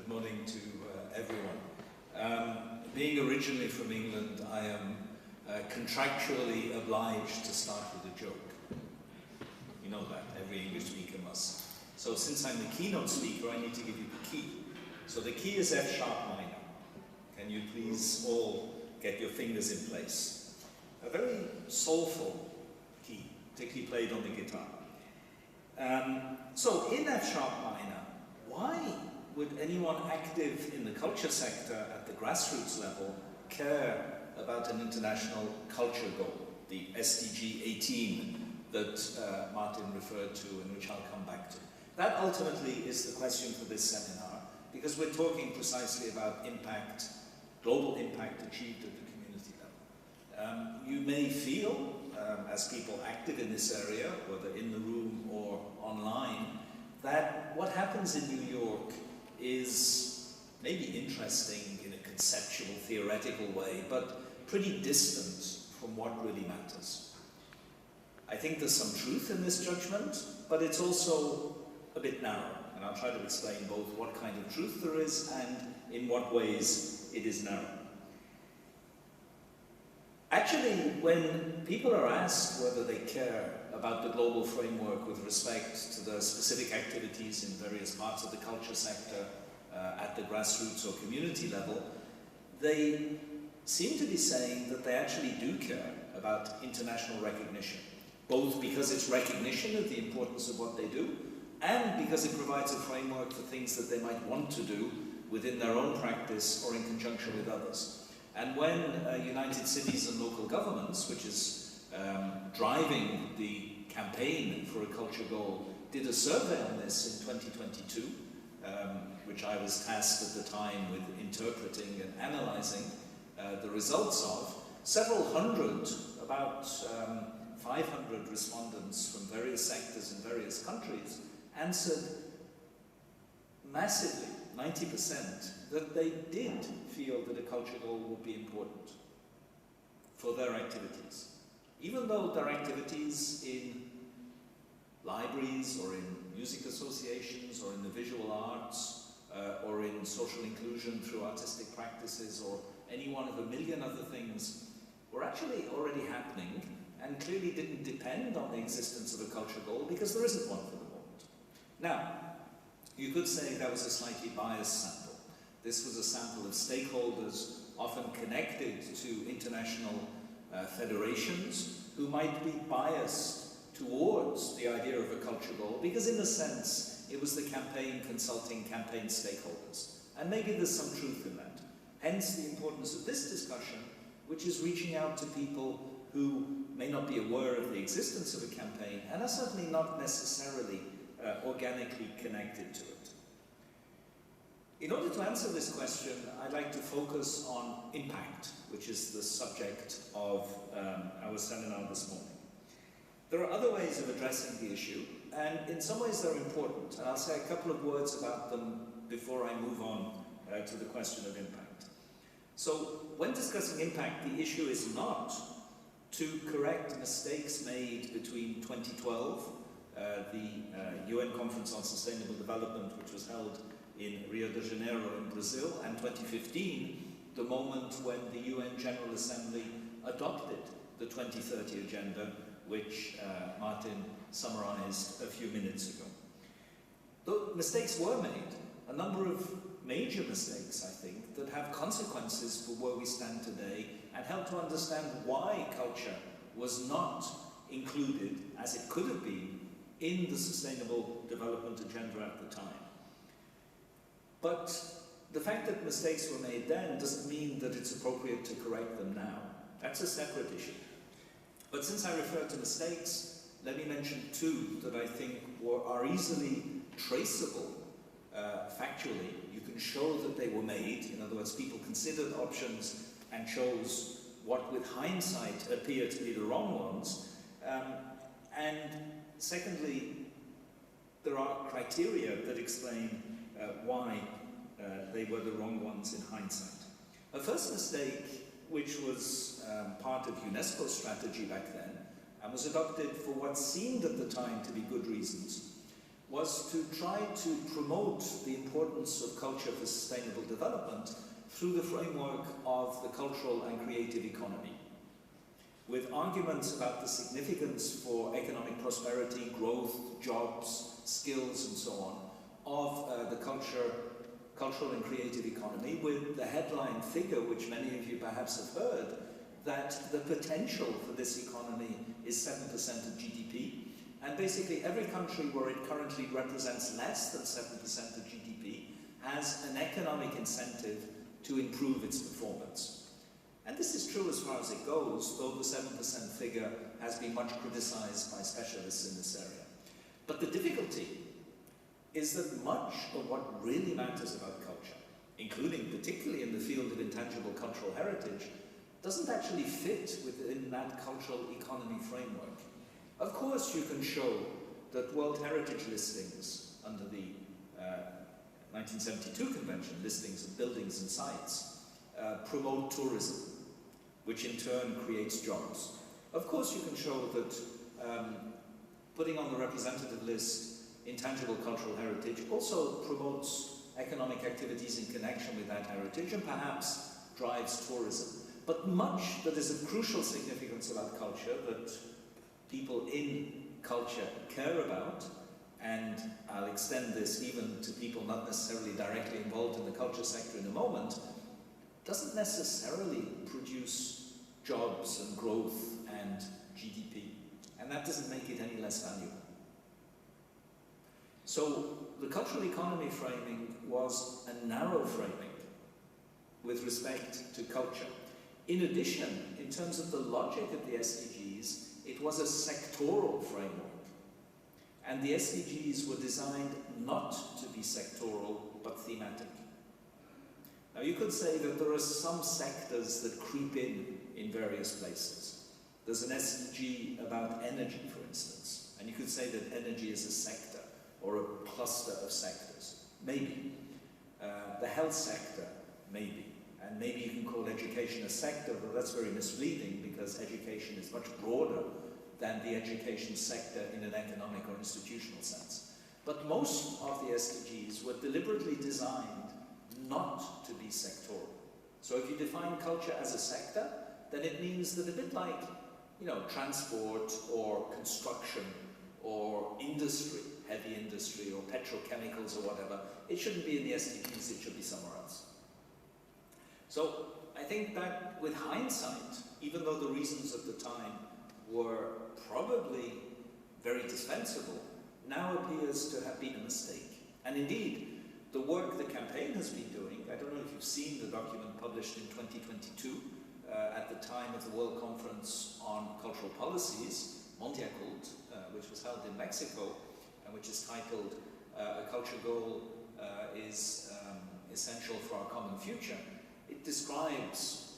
good morning to everyone. Being originally from England, I am contractually obliged to start with a joke. You know that, every English speaker must. So since I'm the keynote speaker, I need to give you the key. So the key is F sharp minor. Can you please all get your fingers in place? A very soulful key, particularly played on the guitar. So in F sharp minor, why would anyone active in the culture sector at the grassroots level care about an international culture goal, the SDG 18 that Martin referred to and which I'll come back to? That ultimately is the question for this seminar, because we're talking precisely about impact, global impact achieved at the community level. You may feel, as people active in this area, whether in the room or online, that what happens in New York is maybe interesting in a conceptual, theoretical way, but pretty distant from what really matters. I think there's some truth in this judgment, but it's also a bit narrow, and I'll try to explain both what kind of truth there is and in what ways it is narrow. Actually, when people are asked whether they care about the global framework with respect to the specific activities in various parts of the culture sector at the grassroots or community level, they seem to be saying that they actually do care about international recognition, both because it's recognition of the importance of what they do and because it provides a framework for things that they might want to do within their own practice or in conjunction with others. And when United Cities and Local Governments, which is driving the campaign for a culture goal, did a survey on this in 2022, which I was tasked at the time with interpreting and analyzing the results of, several hundred, about 500 respondents from various sectors in various countries answered massively, 90%, that they did feel that a culture goal would be important for their activities. Even though their activities in libraries or in music associations or in the visual arts or in social inclusion through artistic practices or any one of a million other things were actually already happening and clearly didn't depend on the existence of a culture goal because there isn't one for the moment. Now, you could say that was a slightly biased sample. This was a sample of stakeholders often connected to international federations who might be biased towards the idea of a culture goal because in a sense it was the campaign consulting campaign stakeholders. And maybe there's some truth in that. Hence the importance of this discussion, which is reaching out to people who may not be aware of the existence of a campaign and are certainly not necessarily organically connected to it. In order to answer this question, I'd like to focus on impact, which is the subject of our seminar this morning. There are other ways of addressing the issue, and in some ways they're important, and I'll say a couple of words about them before I move on to the question of impact. So, when discussing impact, the issue is not to correct mistakes made between 2012, the UN Conference on Sustainable Development, which was held in Rio de Janeiro in Brazil, and 2015, the moment when the UN General Assembly adopted the 2030 Agenda, which Martin summarized a few minutes ago. Though mistakes were made, a number of major mistakes, I think, that have consequences for where we stand today and help to understand why culture was not included, as it could have been, in the Sustainable Development Agenda at the time. But the fact that mistakes were made then doesn't mean that it's appropriate to correct them now. That's a separate issue. But since I refer to mistakes, let me mention two that I think are easily traceable factually. You can show that they were made. In other words, people considered options and chose what with hindsight appear to be the wrong ones. And secondly, there are criteria that explain why they were the wrong ones in hindsight. A first mistake, which was part of UNESCO's strategy back then, and was adopted for what seemed at the time to be good reasons, was to try to promote the importance of culture for sustainable development through the framework of the cultural and creative economy, with arguments about the significance for economic prosperity, growth, jobs, skills, and so on, of the cultural and creative economy, with the headline figure, which many of you perhaps have heard, that the potential for this economy is 7% of GDP. And basically every country where it currently represents less than 7% of GDP has an economic incentive to improve its performance. And this is true as far as it goes, though the 7% figure has been much criticized by specialists in this area. But the difficulty is that much of what really matters about culture, including particularly in the field of intangible cultural heritage, doesn't actually fit within that cultural economy framework. Of course, you can show that World Heritage listings under the 1972 Convention, listings of buildings and sites, promote tourism, which in turn creates jobs. Of course, you can show that putting on the representative list intangible cultural heritage also promotes economic activities in connection with that heritage and perhaps drives tourism. But much that is of crucial significance about culture, that people in culture care about, and I'll extend this even to people not necessarily directly involved in the culture sector in a moment, doesn't necessarily produce jobs and growth and GDP. And that doesn't make it any less valuable. So the cultural economy framing was a narrow framing with respect to culture. In addition, in terms of the logic of the SDGs, it was a sectoral framework. And the SDGs were designed not to be sectoral, but thematic. Now you could say that there are some sectors that creep in various places. There's an SDG about energy, for instance, and you could say that energy is a sector or a cluster of sectors. Maybe. The health sector, maybe. And maybe you can call education a sector, but that's very misleading because education is much broader than the education sector in an economic or institutional sense. But most of the SDGs were deliberately designed not to be sectoral. So if you define culture as a sector, then it means that a bit like, transport or construction or industry, heavy industry or petrochemicals or whatever, it shouldn't be in the SDGs, it should be somewhere else. So I think that with hindsight, even though the reasons at the time were probably very dispensable, now appears to have been a mistake. And indeed, the work the campaign has been doing, I don't know if you've seen the document published in 2022 at the time of the World Conference on Cultural Policies, Mondiacult, which was held in Mexico, and which is titled A Culture Goal is Essential for Our Common Future. It describes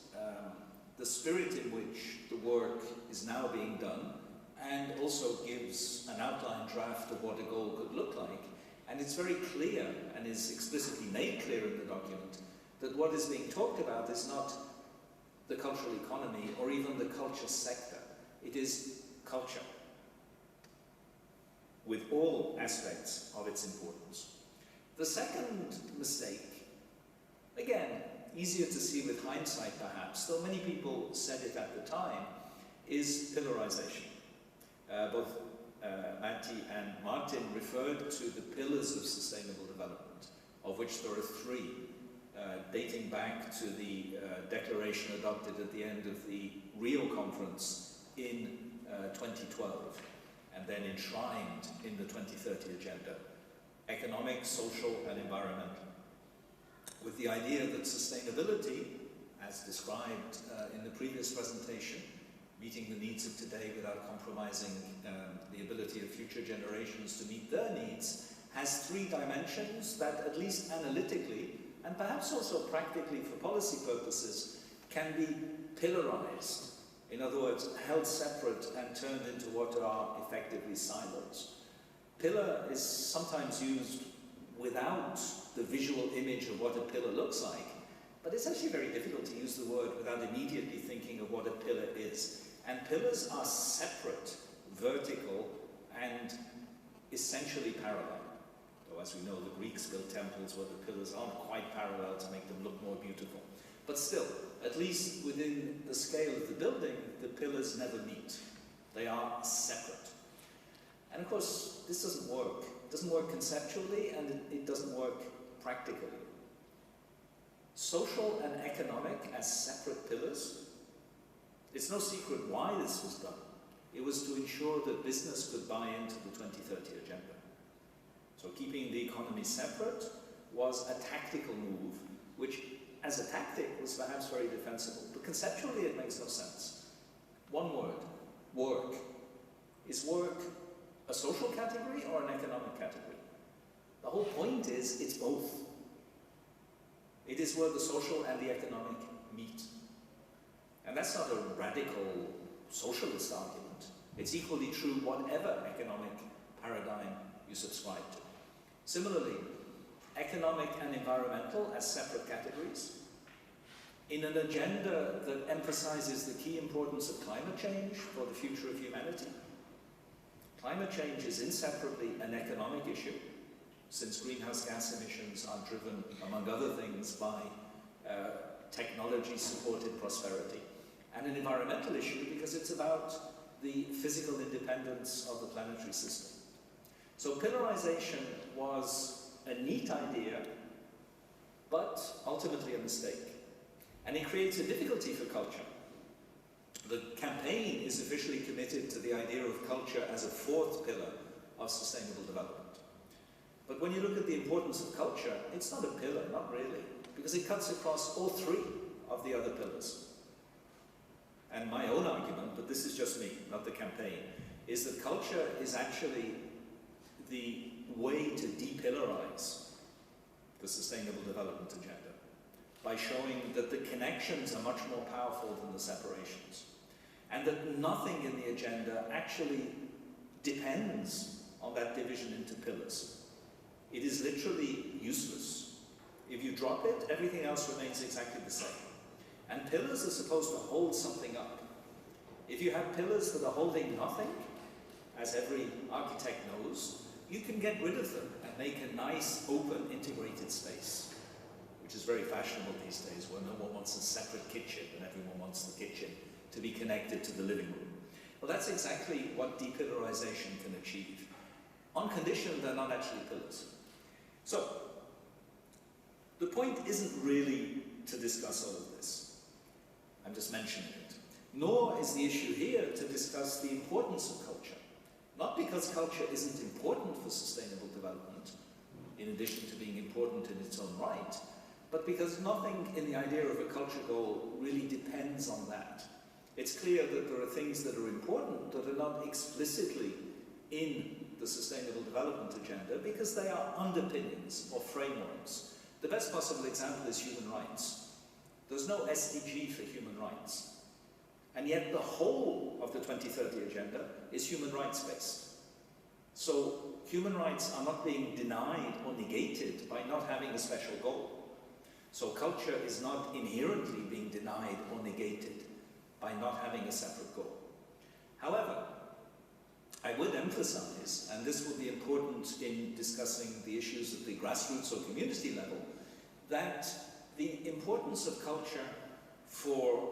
the spirit in which the work is now being done, and also gives an outline draft of what a goal could look like. And it's very clear, and is explicitly made clear in the document, that what is being talked about is not the cultural economy or even the culture sector. It is culture, with all aspects of its importance. The second mistake, again, easier to see with hindsight perhaps, though many people said it at the time, is pillarization. Both Matti and Martin referred to the pillars of sustainable development, of which there are three, dating back to the declaration adopted at the end of the Rio conference in 2012, and then enshrined in the 2030 agenda: economic, social, and environmental. With the idea that sustainability, as described in the previous presentation, meeting the needs of today without compromising the ability of future generations to meet their needs, has three dimensions that, at least analytically, and perhaps also practically for policy purposes, can be pillarized. In other words, held separate and turned into what are effectively silos. Pillar is sometimes used without the visual image of what a pillar looks like, but it's actually very difficult to use the word without immediately thinking of what a pillar is. And pillars are separate, vertical, and essentially parallel. Though, as we know, the Greeks built temples where the pillars aren't quite parallel to make them look more beautiful. But still, at least within the scale of the building, the pillars never meet. They are separate. And of course, this doesn't work. It doesn't work conceptually, and it doesn't work practically. Social and economic as separate pillars. It's no secret why this was done. It was to ensure that business could buy into the 2030 agenda. So keeping the economy separate was a tactical move, which as a tactic was perhaps very defensible, but conceptually it makes no sense. One word, work. Is work a social category or an economic category? The whole point is it's both. It is where the social and the economic meet. And that's not a radical socialist argument. It's equally true whatever economic paradigm you subscribe to. Similarly, economic and environmental as separate categories. In an agenda that emphasizes the key importance of climate change for the future of humanity, climate change is inseparably an economic issue, since greenhouse gas emissions are driven, among other things, by technology-supported prosperity, and an environmental issue because it's about the physical independence of the planetary system. So pillarization was a neat idea, but ultimately a mistake. And it creates a difficulty for culture. The campaign is officially committed to the idea of culture as a fourth pillar of sustainable development. But when you look at the importance of culture, it's not a pillar, not really, because it cuts across all three of the other pillars. And my own argument, but this is just me, not the campaign, is that culture is actually the way to depillarize the Sustainable Development Agenda by showing that the connections are much more powerful than the separations, and that nothing in the agenda actually depends on that division into pillars. It is literally useless. If you drop it, everything else remains exactly the same. And pillars are supposed to hold something up. If you have pillars that are holding nothing, as every architect knows, you can get rid of them and make a nice, open, integrated space, which is very fashionable these days, where no one wants a separate kitchen and everyone wants the kitchen to be connected to the living room. Well, that's exactly what depillarization can achieve, on condition they're not actually pillars. So, the point isn't really to discuss all of this. I'm just mentioning it. Nor is the issue here to discuss the importance of culture. Not because culture isn't important for sustainable development, in addition to being important in its own right, but because nothing in the idea of a culture goal really depends on that. It's clear that there are things that are important that are not explicitly in the Sustainable Development Agenda because they are underpinnings or frameworks. The best possible example is human rights. There's no SDG for human rights. And yet the whole of the 2030 Agenda is human rights based. So human rights are not being denied or negated by not having a special goal. So culture is not inherently being denied or negated by not having a separate goal. However, I would emphasize, and this will be important in discussing the issues at the grassroots or community level, that the importance of culture for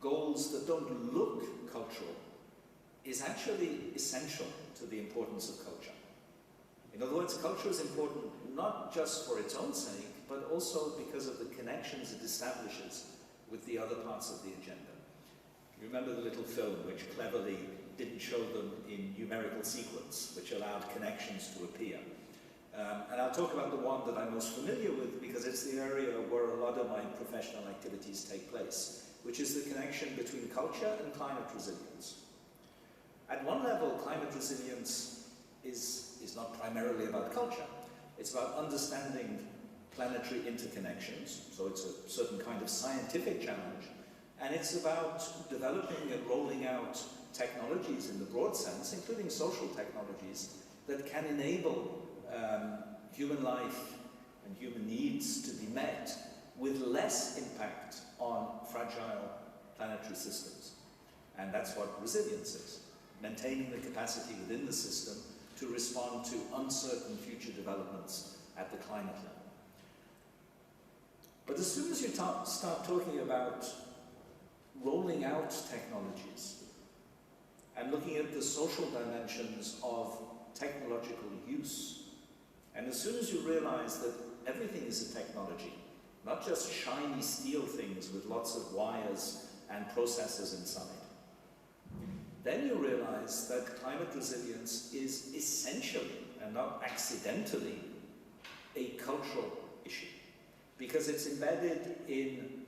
goals that don't look cultural is actually essential to the importance of culture. In other words, culture is important not just for its own sake, but also because of the connections it establishes with the other parts of the agenda. You remember the little film which cleverly didn't show them in numerical sequence, which allowed connections to appear. And I'll talk about the one that I'm most familiar with because it's the area where a lot of my professional activities take place, which is the connection between culture and climate resilience. At one level, climate resilience is not primarily about culture. It's about understanding planetary interconnections, so it's a certain kind of scientific challenge, and it's about developing and rolling out technologies in the broad sense, including social technologies, that can enable human life and human needs to be met with less impact on fragile planetary systems. And that's what resilience is, maintaining the capacity within the system to respond to uncertain future developments at the climate level. But as soon as you start talking about rolling out technologies and looking at the social dimensions of technological use, and as soon as you realize that everything is a technology, not just shiny steel things with lots of wires and processors inside, then you realize that climate resilience is essentially, and not accidentally, a cultural issue, because it's embedded in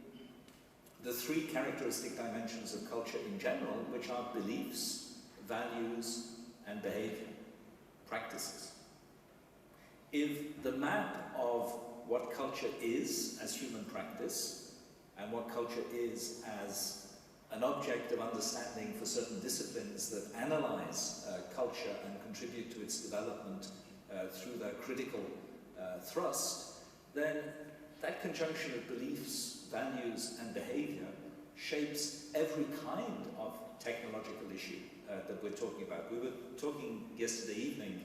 the three characteristic dimensions of culture in general, which are beliefs, values, and behavior, practices. If the map of what culture is as human practice, and what culture is as an object of understanding for certain disciplines that analyze culture and contribute to its development through their critical thrust, then that conjunction of beliefs, values, and behavior shapes every kind of technological issue that we're talking about. We were talking yesterday evening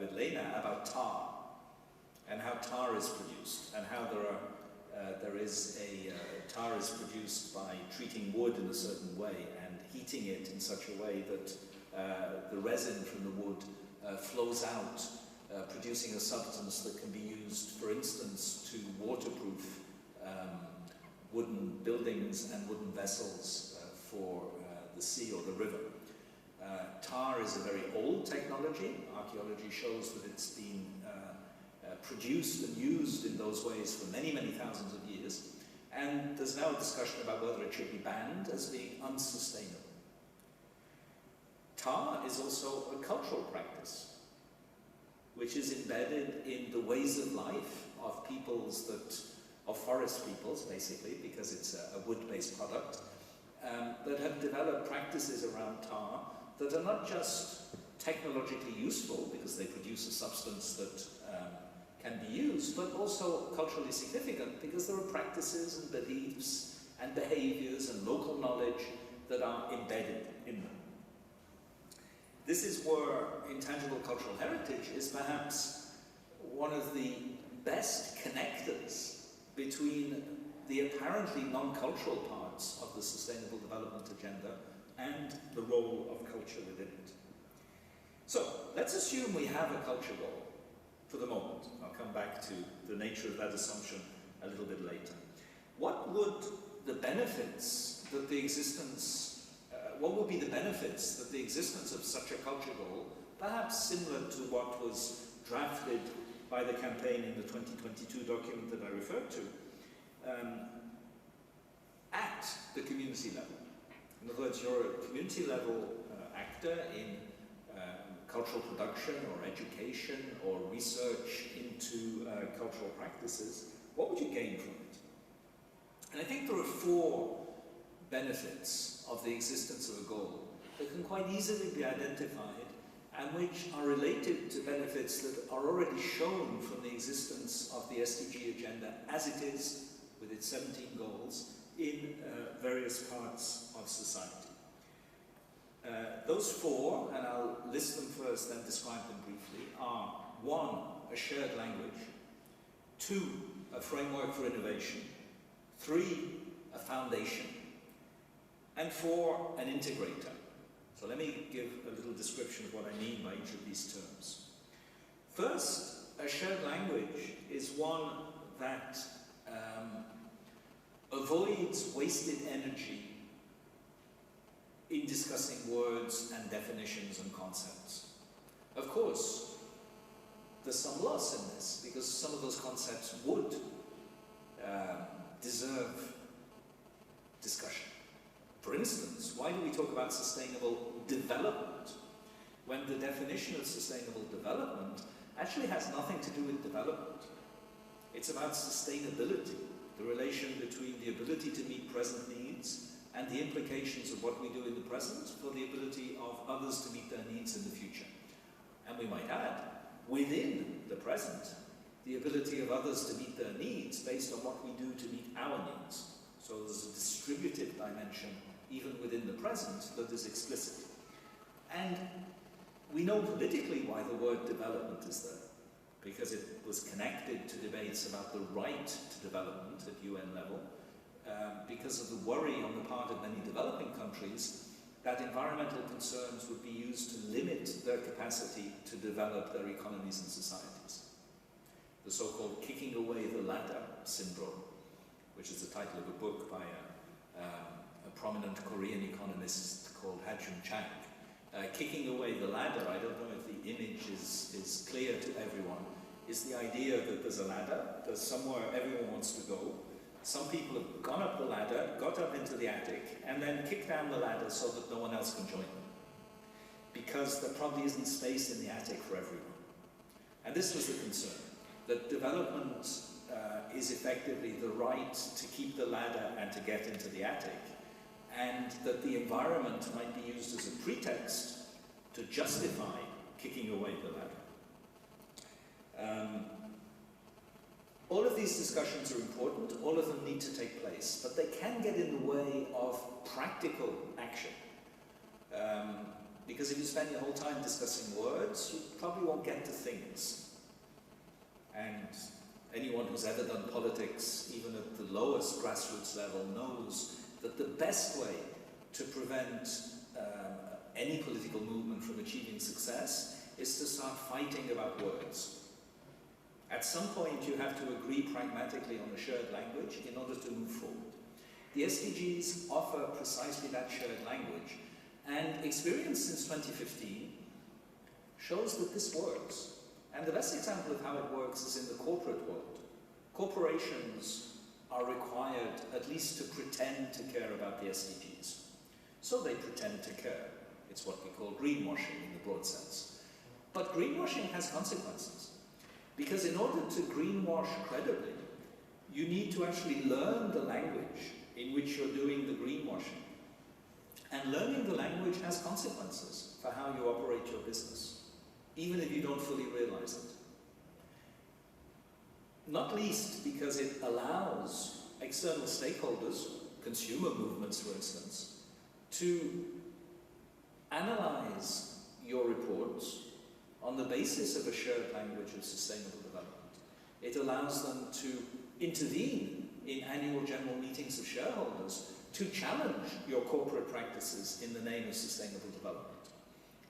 with Lena about tar, and how tar is produced, and how tar is produced by treating wood in a certain way and heating it in such a way that the resin from the wood flows out, producing a substance that can be used, for instance, to waterproof wooden buildings and wooden vessels for the sea or the river. Tar is a very old technology. Archaeology shows that it's been produced and used in those ways for many, many thousands of years. And there's now a discussion about whether it should be banned as being unsustainable. Tar is also a cultural practice, which is embedded in the ways of life of peoples of forest peoples, basically, because it's a wood-based product, that have developed practices around tar that are not just technologically useful, because they produce a substance that can be used, but also culturally significant, because there are practices and beliefs and behaviors and local knowledge that are embedded in them. This is where intangible cultural heritage is perhaps one of the best connectors between the apparently non-cultural parts of the Sustainable Development Agenda and the role of culture within it. So, let's assume we have a culture goal for the moment. I'll come back to the nature of that assumption a little bit later. What would the benefits that the existence, what would be the benefits that the existence of such a culture goal, perhaps similar to what was drafted by the campaign in the 2022 document that I referred to, at the community level? In other words, you're a community level actor in cultural production or education or research into cultural practices. What would you gain from it? And I think there are four benefits of the existence of a goal that can quite easily be identified and which are related to benefits that are already shown from the existence of the SDG agenda as it is, with its 17 goals, in various parts of society. Those four, and I'll list them first, then describe them briefly, are: one, a shared language; two, a framework for innovation; three, a foundation; and four, an integrator. So let me give a little description of what I mean by each of these terms. First, a shared language is one that avoids wasted energy in discussing words and definitions and concepts. Of course, there's some loss in this, because some of those concepts would deserve discussion. For instance, why do we talk about sustainable development when the definition of sustainable development actually has nothing to do with development? It's about sustainability, the relation between the ability to meet present needs and the implications of what we do in the present for the ability of others to meet their needs in the future. And we might add, within the present, the ability of others to meet their needs based on what we do to meet our needs. So there's a distributive dimension even within the present that is explicit. And We know politically why the word development is there, because it was connected to debates about the right to development at UN level, because of the worry on the part of many developing countries that environmental concerns would be used to limit their capacity to develop their economies and societies. The so-called kicking away the ladder syndrome, which is the title of a book by a prominent Korean economist called Ha-Joon Chang. Kicking away the ladder, I don't know if the image is clear to everyone, is the idea that there's a ladder, there's somewhere everyone wants to go. Some people have gone up the ladder, got up into the attic, and then kicked down the ladder so that no one else can join them. Because there probably isn't space in the attic for everyone. And this was the concern, that development is effectively the right to keep the ladder and to get into the attic, and that the environment might be used as a pretext to justify kicking away the ladder. All of these discussions are important, all of them need to take place, but they can get in the way of practical action. Because if you spend your whole time discussing words, you probably won't get to things. And anyone who's ever done politics, even at the lowest grassroots level, knows that the best way to prevent any political movement from achieving success is to start fighting about words. At some point, you have to agree pragmatically on a shared language in order to move forward. The SDGs offer precisely that shared language, and experience since 2015 shows that this works. And the best example of how it works is in the corporate world. Corporations are required at least to pretend to care about the SDGs. So they pretend to care. It's what we call greenwashing in the broad sense. But greenwashing has consequences. Because in order to greenwash credibly, you need to actually learn the language in which you're doing the greenwashing. And learning the language has consequences for how you operate your business, even if you don't fully realize it. Not least because it allows external stakeholders, consumer movements for instance, to analyze your reports on the basis of a shared language of sustainable development. It allows them to intervene in annual general meetings of shareholders to challenge your corporate practices in the name of sustainable development.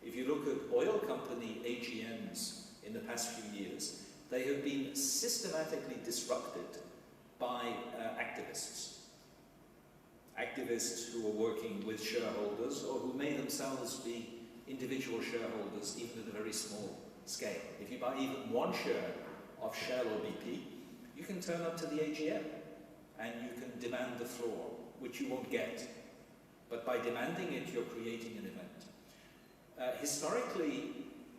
If you look at oil company AGMs in the past few years, they have been systematically disrupted by activists. Activists who are working with shareholders or who may themselves be individual shareholders, even at a very small scale. If you buy even one share of Shell or BP, you can turn up to the AGM and you can demand the floor, which you won't get. But by demanding it, you're creating an event. Historically,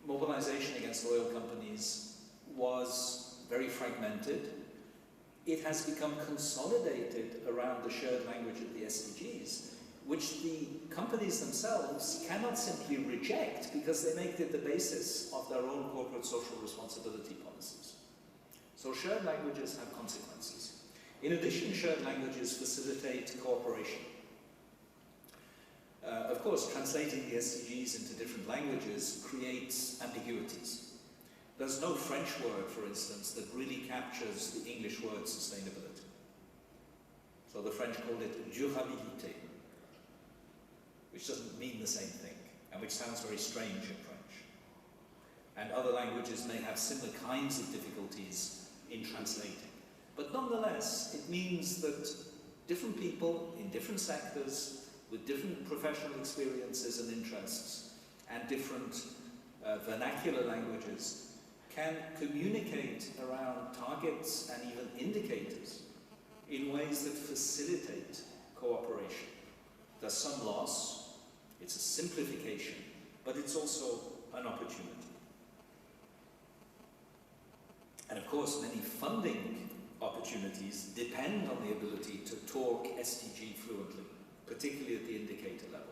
mobilization against oil companies was very fragmented. It has become consolidated around the shared language of the SDGs, which the companies themselves cannot simply reject because they make it the basis of their own corporate social responsibility policies. So shared languages have consequences. In addition, shared languages facilitate cooperation. Of course, translating the SDGs into different languages creates ambiguities. There's no French word, for instance, that really captures the English word sustainability. So the French call it durabilité, which doesn't mean the same thing, and which sounds very strange in French. And other languages may have similar kinds of difficulties in translating. But nonetheless, it means that different people in different sectors with different professional experiences and interests and different vernacular languages can communicate around targets and even indicators in ways that facilitate cooperation. There's some loss, it's a simplification, but it's also an opportunity. And of course, many funding opportunities depend on the ability to talk SDG fluently, particularly at the indicator level.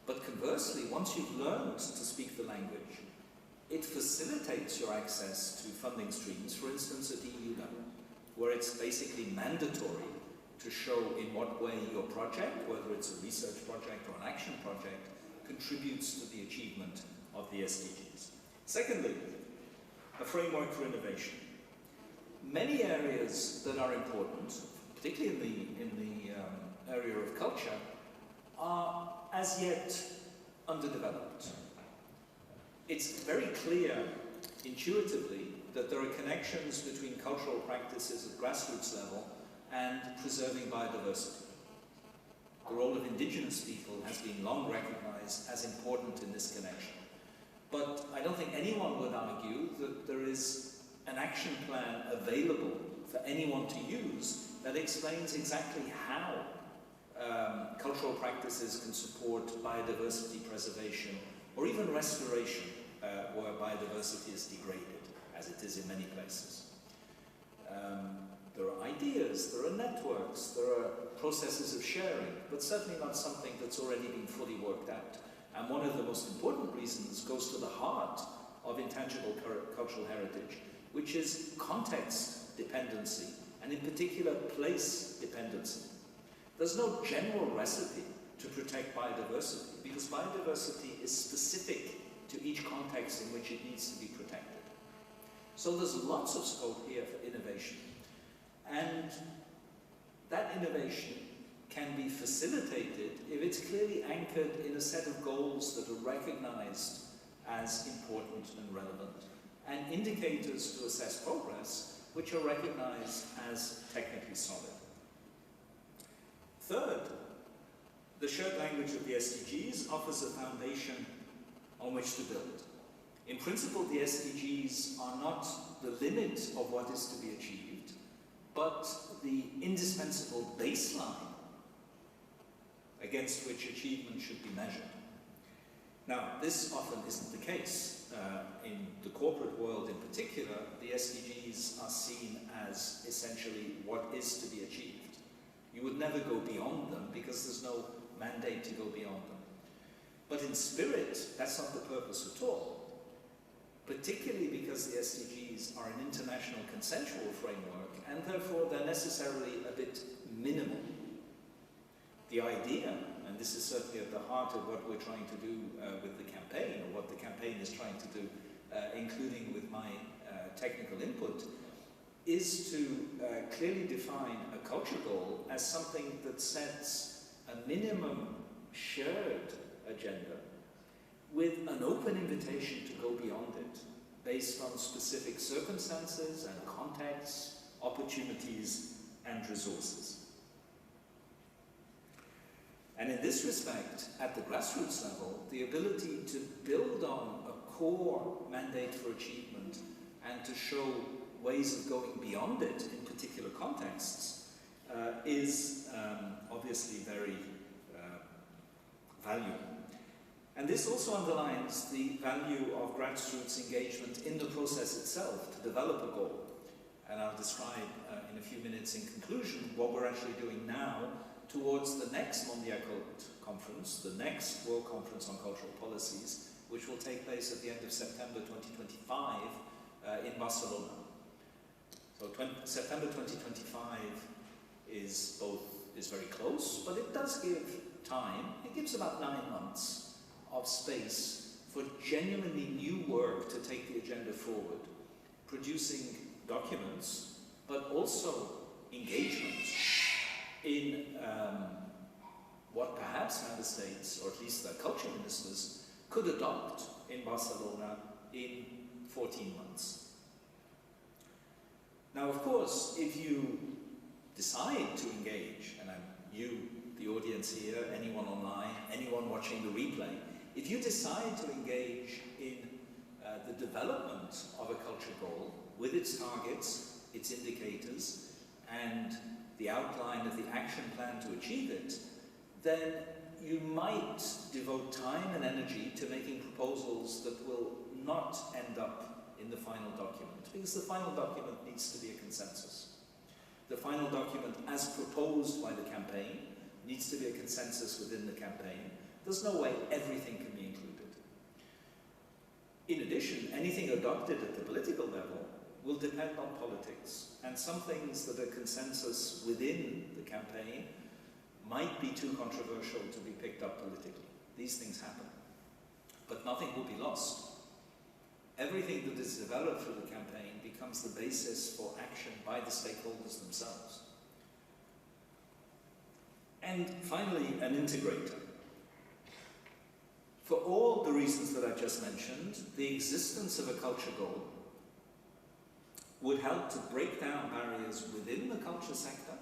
But conversely, once you've learned to speak the language, it facilitates your access to funding streams, for instance at EU level, where it's basically mandatory to show in what way your project, whether it's a research project or an action project, contributes to the achievement of the SDGs. Secondly, a framework for innovation. Many areas that are important, particularly in the area of culture, are as yet underdeveloped. It's very clear intuitively that there are connections between cultural practices at grassroots level and preserving biodiversity. The role of indigenous people has been long recognized as important in this connection. But I don't think anyone would argue that there is an action plan available for anyone to use that explains exactly how cultural practices can support biodiversity preservation or even restoration where biodiversity is degraded, as it is in many places. There are ideas, there are networks, there are processes of sharing, but certainly not something that's already been fully worked out. And one of the most important reasons goes to the heart of intangible cultural heritage, which is context dependency, and in particular place dependency. There's no general recipe to protect biodiversity, because biodiversity is specific to each context in which it needs to be protected. So there's lots of scope here for innovation. And that innovation can be facilitated if it's clearly anchored in a set of goals that are recognized as important and relevant, and indicators to assess progress which are recognized as technically solid. Third, the shared language of the SDGs offers a foundation on which to build. In principle, the SDGs are not the limit of what is to be achieved, but the indispensable baseline against which achievement should be measured. Now, this often isn't the case. In the corporate world in particular, the SDGs are seen as essentially what is to be achieved. You would never go beyond them because there's no mandate to go beyond them. But in spirit, that's not the purpose at all. Particularly because the SDGs are an international consensual framework, and therefore they're necessarily a bit minimal. The idea, and this is certainly at the heart of what we're trying to do with the campaign, or what the campaign is trying to do, including with my technical input, is to clearly define a culture goal as something that sets a minimum shared agenda with an open invitation to go beyond it, based on specific circumstances and contexts, opportunities, and resources. And in this respect, at the grassroots level, the ability to build on a core mandate for achievement and to show ways of going beyond it in particular contexts is obviously very valuable. And this also underlines the value of grassroots engagement in the process itself to develop a goal. And I'll describe in a few minutes in conclusion what we're actually doing now towards the next Mondiacult conference, the next World Conference on Cultural Policies, which will take place at the end of September 2025 in Barcelona. So September 2025 is very close, but it does give time. It gives about 9 months of space for genuinely new work to take the agenda forward, producing documents, but also engagement in what perhaps member states, or at least their culture ministers, could adopt in Barcelona in 14 months. Now, of course, if you decide to engage, and you, the audience here, anyone online, anyone watching the replay, if you decide to engage in the development of a culture goal with its targets, its indicators, and the outline of the action plan to achieve it, then you might devote time and energy to making proposals that will not end up in the final document, because the final document needs to be a consensus. The final document, as proposed by the campaign, needs to be a consensus within the campaign. There's no way everything can be included. In addition, anything adopted at the political level will depend on politics, and some things that are consensus within the campaign might be too controversial to be picked up politically. These things happen. but nothing will be lost. Everything that is developed through the campaign becomes the basis for action by the stakeholders themselves. And finally, an integrator. For all the reasons that I just mentioned, the existence of a culture goal would help to break down barriers within the culture sector,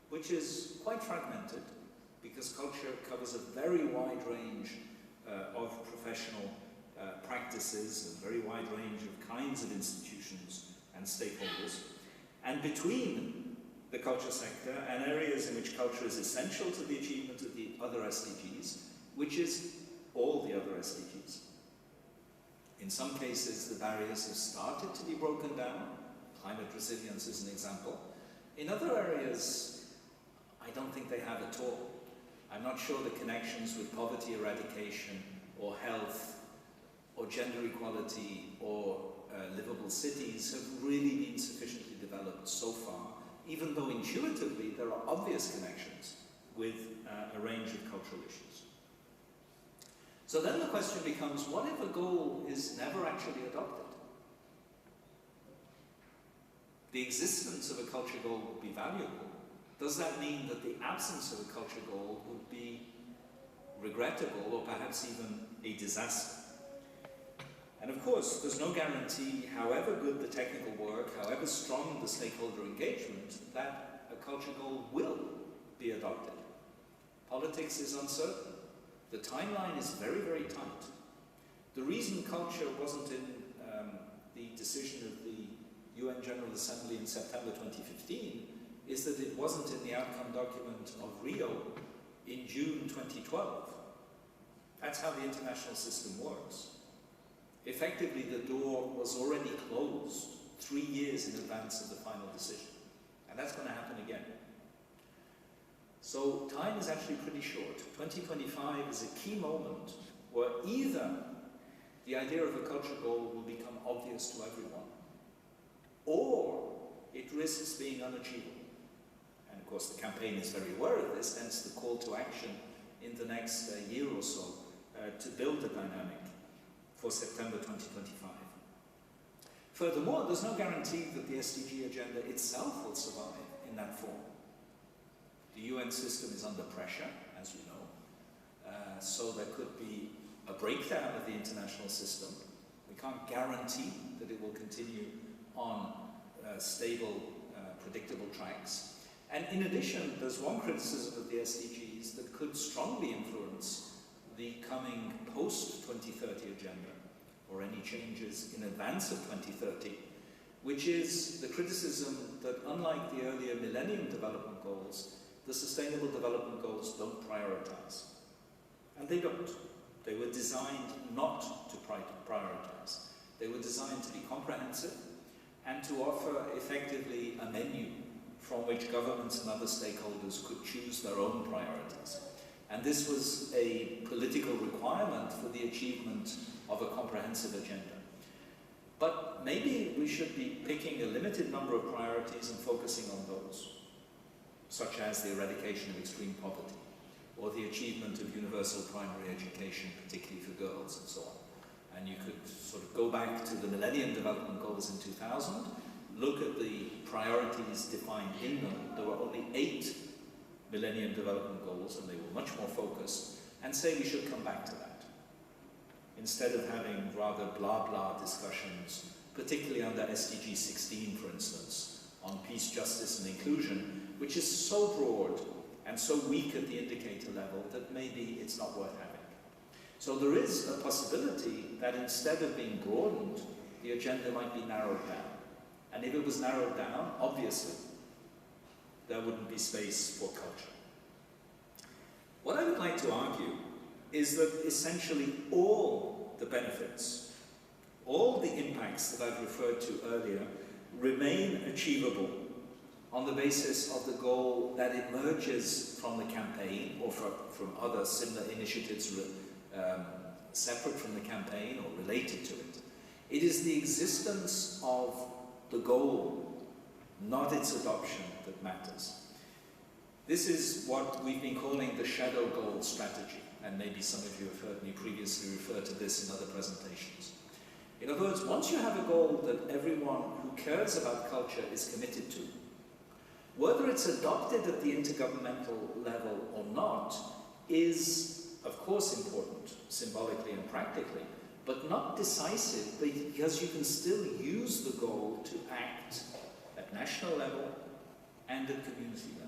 which is quite fragmented, because culture covers a very wide range of professional practices, a very wide range of kinds of institutions and stakeholders. And between the culture sector and areas in which culture is essential to the achievement of the other SDGs, which is all the other SDGs. In some cases, the barriers have started to be broken down. Climate resilience is an example. In other areas, I don't think they have at all. I'm not sure the connections with poverty eradication or health or gender equality or livable cities have really been sufficiently developed so far, even though intuitively there are obvious connections with a range of cultural issues. So then the question becomes, what if a goal is never actually adopted? The existence of a culture goal would be valuable. Does that mean that the absence of a culture goal would be regrettable or perhaps even a disaster? And of course, there's no guarantee, however good the technical work, however strong the stakeholder engagement, that a culture goal will be adopted. Politics is uncertain. The timeline is very, very tight. The reason culture wasn't in the decision of the UN General Assembly in September 2015 is that it wasn't in the outcome document of Rio in June 2012. That's how the international system works. Effectively, the door was already closed 3 years in advance of the final decision. And that's going to happen again. So time is actually pretty short. 2025 is a key moment where either the idea of a culture goal will become obvious to everyone, or it risks being unachievable. And of course the campaign is very aware of this, hence the call to action in the next year or so to build a dynamic for September 2025. Furthermore, there's no guarantee that the SDG agenda itself will survive in that form. The UN system is under pressure, as you know, so there could be a breakdown of the international system. We can't guarantee that it will continue on stable, predictable tracks. And in addition, there's one criticism of the SDGs that could strongly influence the coming post-2030 agenda, or any changes in advance of 2030, which is the criticism that unlike the earlier Millennium Development Goals, the Sustainable Development Goals don't prioritize. And they don't. They were designed not to prioritize. They were designed to be comprehensive and to offer effectively a menu from which governments and other stakeholders could choose their own priorities. And this was a political requirement for the achievement of a comprehensive agenda. But maybe we should be picking a limited number of priorities and focusing on those, such as the eradication of extreme poverty, or the achievement of universal primary education, particularly for girls, and so on. And you could sort of go back to the Millennium Development Goals in 2000, look at the priorities defined in them. There were only 8 Millennium Development Goals, and they were much more focused, and say we should come back to that, instead of having rather blah-blah discussions, particularly under SDG 16, for instance, on peace, justice, and inclusion, which is so broad and so weak at the indicator level that maybe it's not worth having. So there is a possibility that instead of being broadened, the agenda might be narrowed down. And if it was narrowed down, obviously, there wouldn't be space for culture. What I would like to argue is that essentially all the benefits, all the impacts that I've referred to earlier, remain achievable on the basis of the goal that emerges from the campaign or from other similar initiatives separate from the campaign or related to it. It is the existence of the goal, not its adoption, that matters. This is what we've been calling the shadow goal strategy, and maybe some of you have heard me previously refer to this in other presentations. In other words, once you have a goal that everyone who cares about culture is committed to, whether it's adopted at the intergovernmental level or not is, of course, important, symbolically and practically, but not decisive, because you can still use the goal to act at national level and at community level.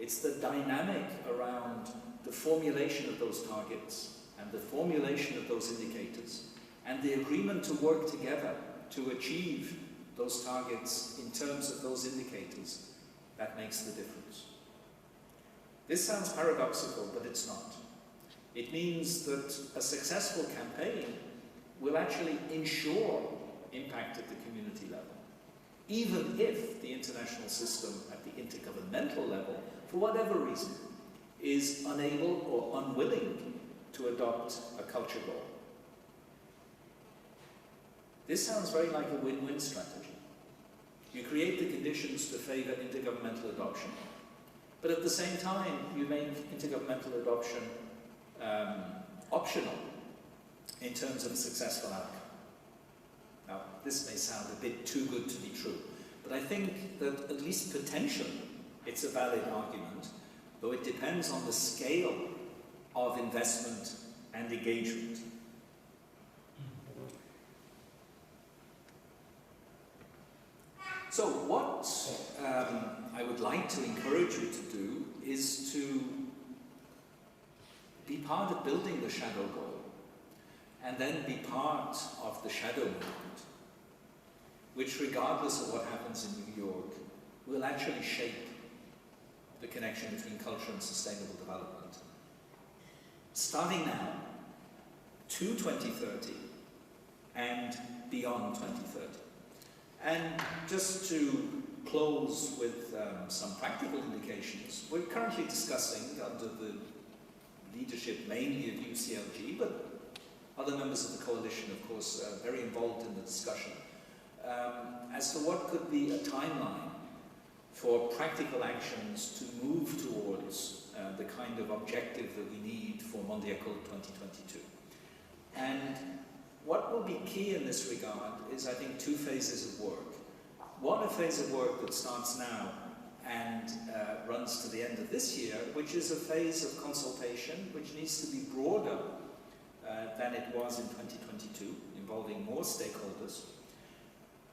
It's the dynamic around the formulation of those targets and the formulation of those indicators and the agreement to work together to achieve those targets in terms of those indicators that makes the difference. This sounds paradoxical, but it's not. It means that a successful campaign will actually ensure impact at the community level, even if the international system at the intergovernmental level, for whatever reason, is unable or unwilling to adopt a culture goal. This sounds very like a win-win strategy. You create the conditions to favour intergovernmental adoption, but at the same time you make intergovernmental adoption optional in terms of a successful outcome. Now, this may sound a bit too good to be true, but I think that at least potentially it's a valid argument, though it depends on the scale of investment and engagement. So what I would like to encourage you to do is to be part of building the shadow goal, and then be part of the shadow movement, which, regardless of what happens in New York, will actually shape the connection between culture and sustainable development. Starting now, to 2030, and beyond 2030. And just to close with some practical indications, we're currently discussing, under the leadership mainly of UCLG, but other members of the coalition, of course, are very involved in the discussion, as to what could be a timeline for practical actions to move towards the kind of objective that we need for Mondial 2022. And what will be key in this regard is, I think, two phases of work. One, a phase of work that starts now and runs to the end of this year, which is a phase of consultation which needs to be broader than it was in 2022, involving more stakeholders,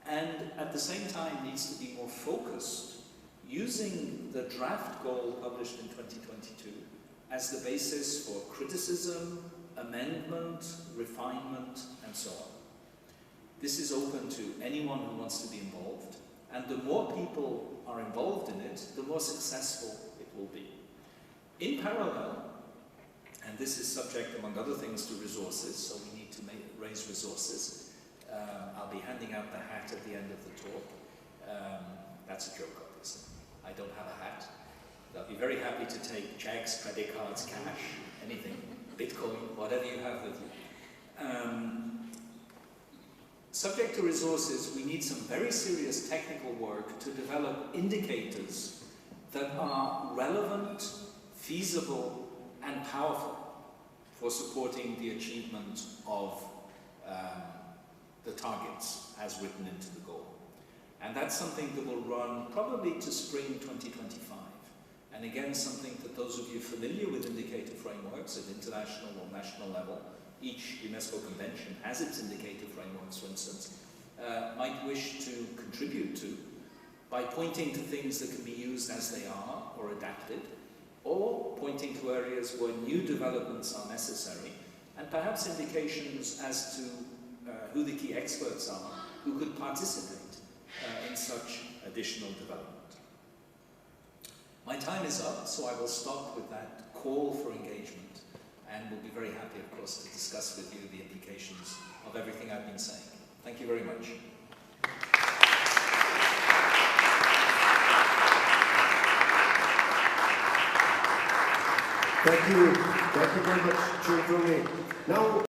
and at the same time needs to be more focused, using the draft goal published in 2022 as the basis for criticism, amendment, refinement, and so on. This is open to anyone who wants to be involved, and the more people are involved in it, the more successful it will be. In parallel, and this is subject, among other things, to resources, so we need to raise resources. I'll be handing out the hat at the end of the talk. That's a joke, obviously. I don't have a hat. I'll be very happy to take checks, credit cards, cash, anything, Bitcoin, whatever you have with you. Subject to resources, we need some very serious technical work to develop indicators that are relevant, feasible, and powerful for supporting the achievement of the targets as written into the goal. And that's something that will run probably to spring 2025. And again, something that those of you familiar with indicator frameworks at international or national level, each UNESCO convention has its indicator frameworks, for instance, might wish to contribute to by pointing to things that can be used as they are or adapted, or pointing to areas where new developments are necessary, and perhaps indications as to who the key experts are who could participate in such additional development. My time is up, so I will stop with that call for engagement, and will be very happy, of course, to discuss with you the implications of everything I've been saying. Thank you very much. Thank you very much, Chair Bruni. Now.